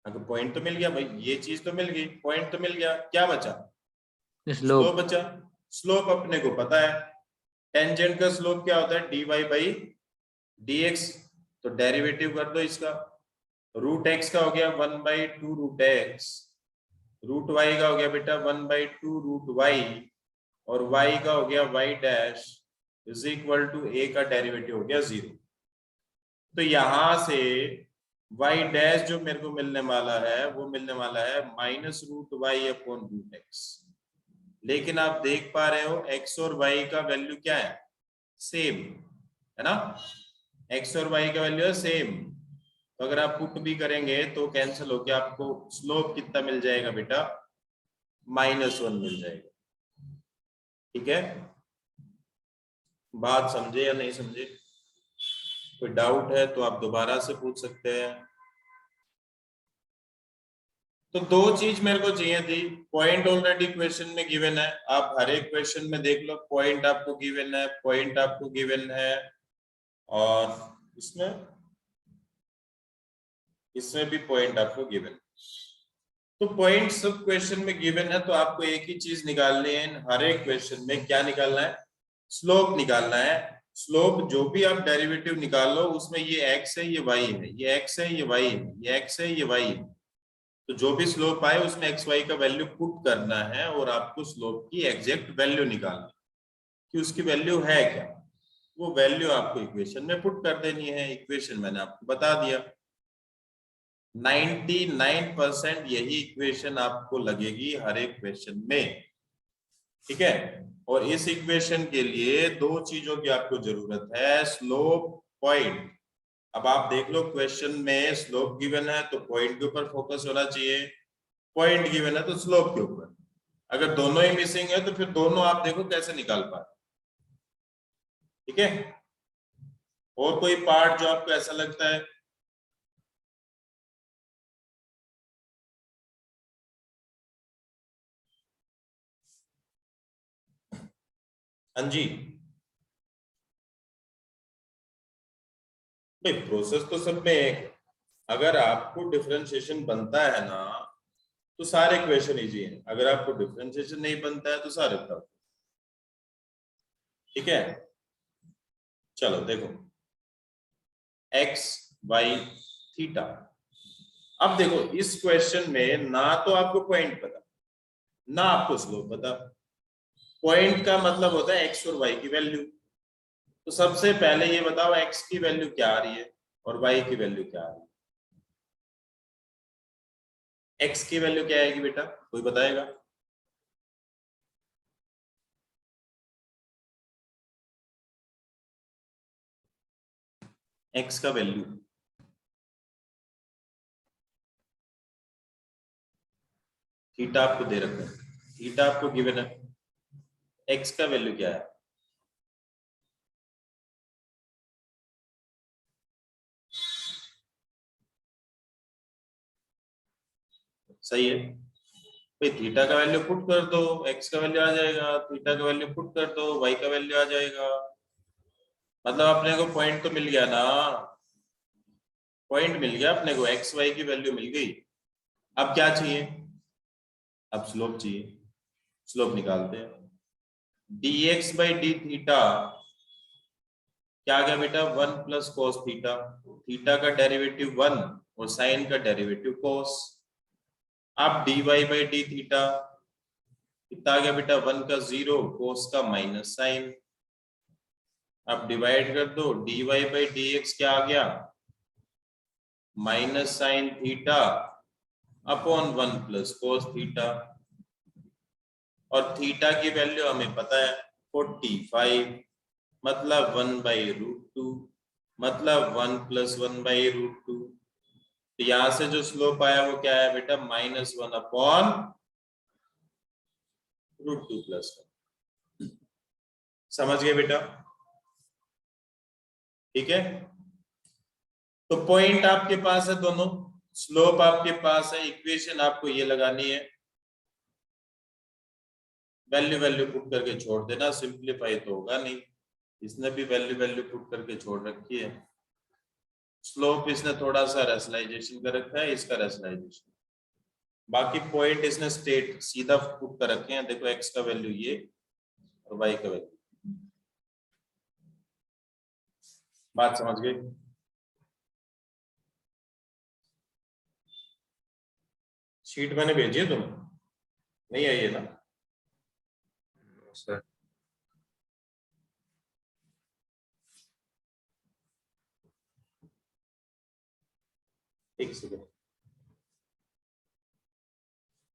अगर पॉइंट तो मिल गया भाई, ये चीज तो मिल गई, पॉइंट तो मिल गया, क्या बचा? स्लोप बचा। स्लोप अपने को पता है, टेंजेंट का स्लोप क्या होता है? dy/dx। तो डेरिवेटिव कर दो इसका। √x का हो गया 1/2 √x, √y का हो गया बेटा 1/2 √y, और y का हो गया y' = a का डेरिवेटिव हो गया 0। तो यहां से y' जो मेरे को मिलने वाला है वो मिलने वाला है -√y/√x। लेकिन आप देख पा रहे हो x और y का वैल्यू क्या है? सेम है ना, x और y का वैल्यू है सेम। तो अगर आप पुट भी करेंगे तो कैंसिल होके आपको स्लोप कितना मिल जाएगा बेटा? -1 मिल जाएगा। ठीक है, बात समझे या नहीं समझे? कोई डाउट है तो आप दोबारा से पूछ सकते हैं। तो 2 चीज मेरे को चाहिए थी। पॉइंट ऑलरेडी क्वेश्चन में गिवन है, आप हर एक क्वेश्चन में देख लो, पॉइंट आपको गिवन है, पॉइंट आपको गिवन है। और इसमें इसमें भी पॉइंट आपको गिवन। तो पॉइंट सब क्वेश्चन में गिवन है, तो आपको एक ही चीज निकालनी है इन हर एक क्वेश्चन में। क्या निकालना है? स्लोप निकालना है। स्लोप जो भी आप डेरिवेटिव निकालो उसमें ये x है, ये y है, ये x है, ये y है, ये x है, ये y है। तो जो भी स्लोप आए उसमें एक्स वाई का वैल्यू पुट करना है और आपको स्लोप की एग्जैक्ट वैल्यू निकालनी कि उसकी वैल्यू है क्या। वो वैल्यू आपको इक्वेशन में पुट कर देनी है। इक्वेशन मैंने आपको बता दिया। 99% यही इक्वेशन आपको लगेगी हर एक क्वेश्चन में, ठीक है। और इस इक्वेशन के लिए दो चीजों की आपको जरूरत है, स्लोप, पॉइंट। अब आप देख लो क्वेश्चन में स्लोप गिवन है तो पॉइंट के ऊपर फोकस होना चाहिए, पॉइंट गिवन है तो स्लोप के ऊपर। अगर दोनों ही मिसिंग है तो फिर दोनों आप देखो कैसे निकाल पाए, ठीक है। और कोई पार्ट जो आपको ऐसा लगता है? हाँ जी भाई, प्रोसेस तो सब में एक है। अगर आपको डिफरेंशिएशन बनता है ना तो सारे क्वेश्चन इजी हैं। अगर आपको डिफरेंशिएशन नहीं बनता है तो सारे टफ, ठीक है। चलो देखो, x y थीटा। अब देखो इस क्वेश्चन में ना तो आपको पॉइंट पता, ना आपको स्लोप पता। पॉइंट का मतलब होता है x और y की वैल्यू। तो सबसे पहले ये बताओ x की वैल्यू क्या आ रही है और y की वैल्यू क्या आ रही है। x की वैल्यू क्या आएगी बेटा, कोई बताएगा? x का वैल्यू थीटा आपको दे रखा है, थीटा आपको गिवन है, x का वैल्यू क्या है? सही है भाई, थीटा का वैल्यू पुट कर दो, x का वैल्यू आ जाएगा, थीटा का वैल्यू पुट कर दो, y का वैल्यू आ जाएगा। मतलब अपने को पॉइंट तो मिल गया ना, पॉइंट मिल गया अपने को, x y की वैल्यू मिल गई। अब क्या चाहिए? अब स्लोप चाहिए। स्लोप निकालते हैं। dx बाई डी थीटा क्या आ गया बेटा? 1 प्लस कॉस थीटा। थीटा का डेरिवेटिव 1 और साइन का डेरिवेटिव कॉस। अब dy बाई डी थीटा कितना आ गया बेटा? 1 का 0, कॉस का माइनस साइन। अब डिवाइड कर दो, dy बाई डी एक्स क्या आ गया? Minus sine theta upon 1 plus cos theta. और थीटा की वैल्यू हमें पता है 45, मतलब 1/√2, मतलब 1 + 1/√2। तो यहां से जो स्लोप आया वो क्या है बेटा? -1/√2+1। समझ गए बेटा? ठीक है। तो पॉइंट आपके पास है दोनों, स्लोप आपके पास है, इक्वेशन आपको ये लगानी है। वैल्यू वैल्यू पुट करके छोड़ देना, सिंप्लीफाई तो होगा नहीं। इसने भी वैल्यू वैल्यू पुट करके छोड़ रखी है। स्लोप इसने थोड़ा सा रेशनलाइजेशन कर रखा है, इसका रेशनलाइजेशन। बाकी पॉइंट इसने स्टेट सीधा पुट कर रखे हैं। देखो x का वैल्यू ये और y का वैल्यू। बात समझ गए? शीट मैंने भेजी है तुम्हें, नहीं आई है ना? सर एक सेकंड।